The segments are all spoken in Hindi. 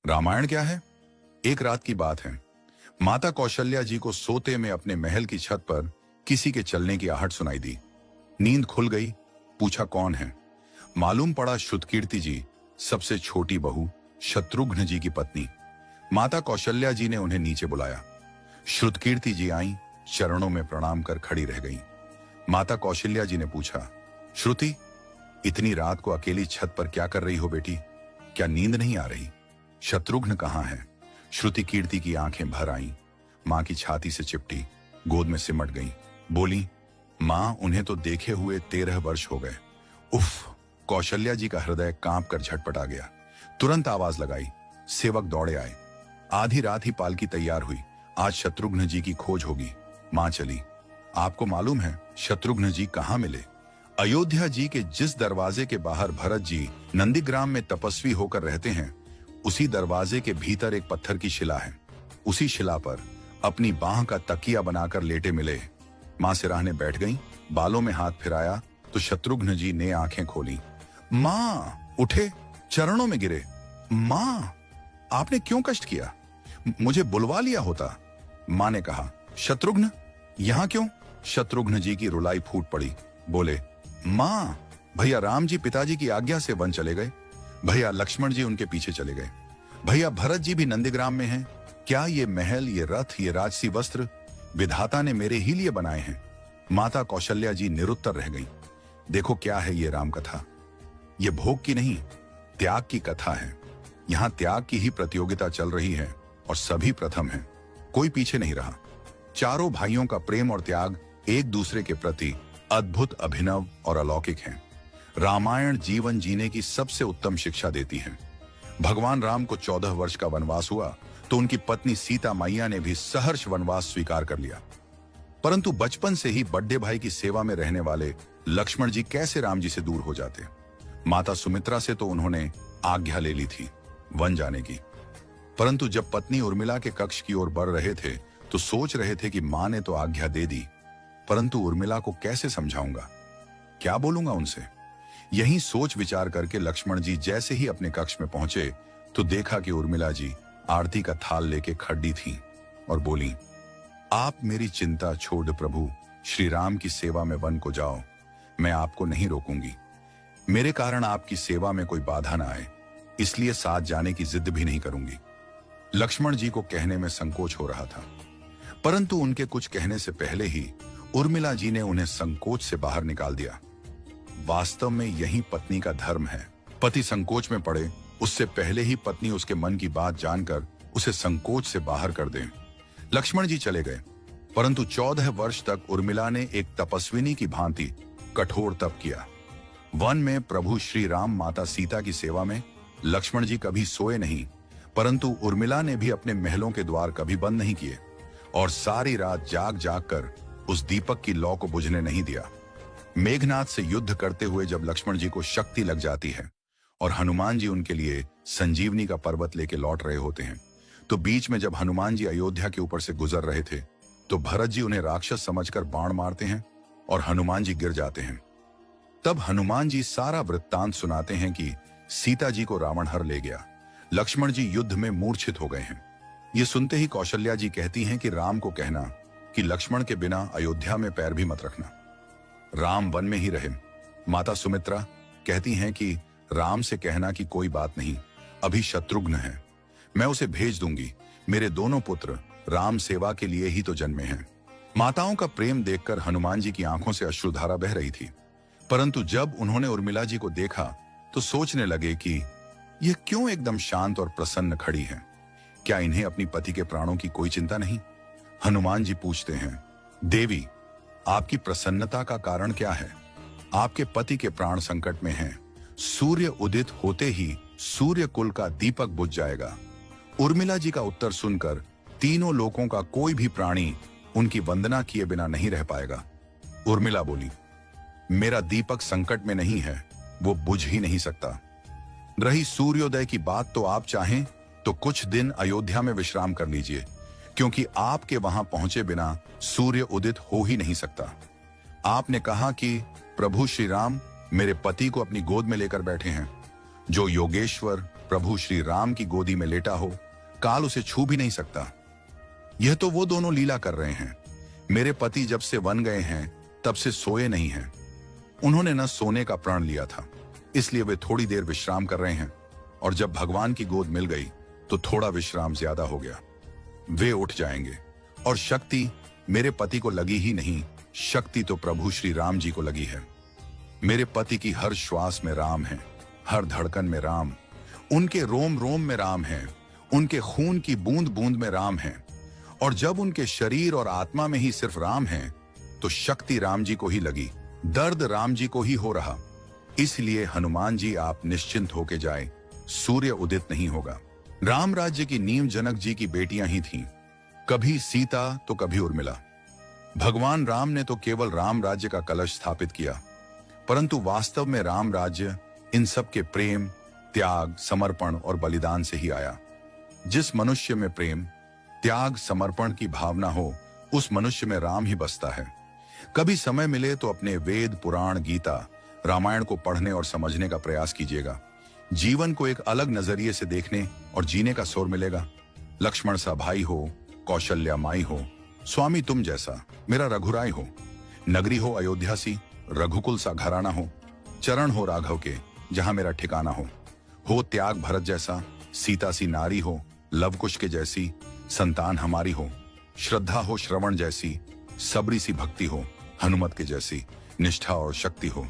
रामायण क्या है? एक रात की बात है। माता कौशल्या जी को सोते में अपने महल की छत पर किसी के चलने की आहट सुनाई दी। नींद खुल गई। पूछा कौन है? मालूम पड़ा श्रुतकीर्ति जी, सबसे छोटी बहू, शत्रुघ्न जी की पत्नी। माता कौशल्या जी ने उन्हें नीचे बुलाया। श्रुतकीर्ति जी आई, चरणों में प्रणाम कर खड़ी रह गईं। माता कौशल्या जी ने पूछा, श्रुति, इतनी रात को अकेली छत पर क्या कर रही हो बेटी? क्या नींद नहीं आ रही? शत्रुघ्न कहाँ है? श्रुति कीर्ति की आंखें भर आईं, मां की छाती से चिपटी, गोद में सिमट गईं। बोली, मां, उन्हें तो देखे हुए 13 वर्ष हो गए। उफ! कौशल्या जी का हृदय कांप कर झटपटा गया। तुरंत आवाज लगाई। सेवक दौड़े आए। आधी रात ही पालकी तैयार हुई। आज शत्रुघ्न जी की खोज होगी। मां चली। आपको मालूम है शत्रुघ्न जी कहाँ मिले? अयोध्या जी के जिस दरवाजे के बाहर भरत जी नंदीग्राम में तपस्वी होकर रहते हैं, उसी दरवाजे के भीतर एक पत्थर की शिला है। उसी शिला पर अपनी बाह का तकिया बनाकर लेटे मिले। मां सिराहने बैठ गईं, बालों में हाथ फिराया तो शत्रुघ्न जी ने आंखें खोली। मां! उठे, चरणों में गिरे। मां, आपने क्यों कष्ट किया? मुझे बुलवा लिया होता। मां ने कहा, शत्रुघ्न यहां क्यों? शत्रुघ्न जी की रुलाई फूट पड़ी। बोले, मां, भैया राम जी पिताजी की आज्ञा से वन चले गए। भैया लक्ष्मण जी उनके पीछे चले गए। भैया भरत जी भी नंदीग्राम में हैं। क्या ये महल, ये रथ, ये राजसी वस्त्र विधाता ने मेरे ही लिए बनाए हैं? माता कौशल्या जी निरुत्तर रह गई। देखो क्या है ये राम कथा। ये भोग की नहीं, त्याग की कथा है। यहां त्याग की ही प्रतियोगिता चल रही है और सभी प्रथम हैं। कोई पीछे नहीं रहा। चारों भाइयों का प्रेम और त्याग एक दूसरे के प्रति अद्भुत, अभिनव और अलौकिक है। रामायण जीवन जीने की सबसे उत्तम शिक्षा देती है। भगवान राम को 14 वर्ष का वनवास हुआ तो उनकी पत्नी सीता मैया ने भी सहर्ष वनवास स्वीकार कर लिया। परंतु बचपन से ही बड़े भाई की सेवा में रहने वाले लक्ष्मण जी कैसे राम जी से दूर हो जाते? माता सुमित्रा से तो उन्होंने आज्ञा ले ली थी वन जाने की, परंतु जब पत्नी उर्मिला के कक्ष की ओर बढ़ रहे थे तो सोच रहे थे कि मां ने तो आज्ञा दे दी, परंतु उर्मिला को कैसे समझाऊंगा, क्या बोलूंगा उनसे? यही सोच विचार करके लक्ष्मण जी जैसे ही अपने कक्ष में पहुंचे तो देखा कि उर्मिला जी आरती का थाल लेके खड़ी थी और बोली, आप मेरी चिंता छोड़ प्रभु, श्री राम की सेवा में वन को जाओ। मैं आपको नहीं रोकूंगी। मेरे कारण आपकी सेवा में कोई बाधा ना आए, इसलिए साथ जाने की जिद भी नहीं करूंगी। लक्ष्मण जी को कहने में संकोच हो रहा था, परंतु उनके कुछ कहने से पहले ही उर्मिला जी ने उन्हें संकोच से बाहर निकाल दिया। वास्तव में यही पत्नी का धर्म है। पति संकोच में पड़े उससे पहले ही पत्नी उसके मन की बात जानकर उसे संकोच से बाहर कर दे। लक्ष्मण जी चले गए, परंतु 14 वर्ष तक उर्मिला ने एक तपस्विनी की भांति कठोर तप किया। वन में प्रभु श्री राम माता सीता की सेवा में लक्ष्मण जी कभी सोए नहीं, परंतु उर्मिला ने भी अपने महलों के द्वार कभी बंद नहीं किए और सारी रात जाग जाग कर उस दीपक की लौ को बुझने नहीं दिया। मेघनाथ से युद्ध करते हुए जब लक्ष्मण जी को शक्ति लग जाती है और हनुमान जी उनके लिए संजीवनी का पर्वत लेके लौट रहे होते हैं, तो बीच में जब हनुमान जी अयोध्या के ऊपर से गुजर रहे थे तो भरत जी उन्हें राक्षस समझकर बाण मारते हैं और हनुमान जी गिर जाते हैं। तब हनुमान जी सारा वृत्तांत सुनाते हैं कि सीता जी को रावण हर ले गया, लक्ष्मण जी युद्ध में मूर्छित हो गए हैं। ये सुनते ही कौशल्या जी कहती हैं कि राम को कहना कि लक्ष्मण के बिना अयोध्या में पैर भी मत रखना, राम वन में ही रहे। माता सुमित्रा कहती हैं कि राम से कहना कि कोई बात नहीं, अभी शत्रुघ्न है, मैं उसे भेज दूंगी। मेरे दोनों पुत्र राम सेवा के लिए ही तो जन्मे हैं। माताओं का प्रेम देखकर हनुमान जी की आंखों से अश्रुधारा बह रही थी, परंतु जब उन्होंने उर्मिला जी को देखा तो सोचने लगे कि यह क्यों एकदम शांत और प्रसन्न खड़ी है। क्या इन्हें अपनी पति के प्राणों की कोई चिंता नहीं? हनुमान जी पूछते हैं, देवी, आपकी प्रसन्नता का कारण क्या है? आपके पति के प्राण संकट में हैं। सूर्य उदित होते ही सूर्य कुल का दीपक बुझ जाएगा। उर्मिला जी का उत्तर सुनकर तीनों लोकों का कोई भी प्राणी उनकी वंदना किए बिना नहीं रह पाएगा। उर्मिला बोली, मेरा दीपक संकट में नहीं है, वो बुझ ही नहीं सकता। रही सूर्योदय की बात, तो आप चाहें तो कुछ दिन अयोध्या में विश्राम कर लीजिए, क्योंकि आपके वहां पहुंचे बिना सूर्य उदित हो ही नहीं सकता। आपने कहा कि प्रभु श्री राम मेरे पति को अपनी गोद में लेकर बैठे हैं। जो योगेश्वर प्रभु श्री राम की गोदी में लेटा हो, काल उसे छू भी नहीं सकता। यह तो वो दोनों लीला कर रहे हैं। मेरे पति जब से वन गए हैं तब से सोए नहीं हैं। उन्होंने न सोने का प्रण लिया था, इसलिए वे थोड़ी देर विश्राम कर रहे हैं, और जब भगवान की गोद मिल गई तो थोड़ा विश्राम ज्यादा हो गया। वे उठ जाएंगे। और शक्ति मेरे पति को लगी ही नहीं, शक्ति तो प्रभु श्री राम जी को लगी है। मेरे पति की हर श्वास में राम है, हर धड़कन में राम, उनके रोम रोम में राम है, उनके खून की बूंद बूंद में राम है। और जब उनके शरीर और आत्मा में ही सिर्फ राम है तो शक्ति राम जी को ही लगी, दर्द राम जी को ही हो रहा। इसलिए हनुमान जी आप निश्चिंत होके जाए, सूर्य उदित नहीं होगा। राम राज्य की नींव जनक जी की बेटियां ही थीं, कभी सीता तो कभी उर्मिला। भगवान राम ने तो केवल राम राज्य का कलश स्थापित किया, परंतु वास्तव में राम राज्य इन सब के प्रेम, त्याग, समर्पण और बलिदान से ही आया। जिस मनुष्य में प्रेम, त्याग, समर्पण की भावना हो, उस मनुष्य में राम ही बसता है। कभी समय मिले तो अपने वेद, पुराण, गीता, रामायण को पढ़ने और समझने का प्रयास कीजिएगा। जीवन को एक अलग नजरिए से देखने और जीने का सुर मिलेगा। लक्ष्मण सा भाई हो, कौशल्या माई हो, स्वामी तुम जैसा मेरा रघुराय हो, नगरी हो अयोध्या सी, रघुकुल सा घराना हो, चरण हो राघव के जहां मेरा ठिकाना हो त्याग भरत जैसा, सीता सी नारी हो, लवकुश के जैसी संतान हमारी हो, श्रद्धा हो श्रवण जैसी, सबरी सी भक्ति हो, हनुमत के जैसी निष्ठा और शक्ति हो।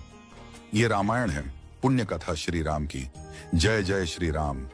ये रामायण है, पुण्य कथा श्री राम की। जय जय श्री राम।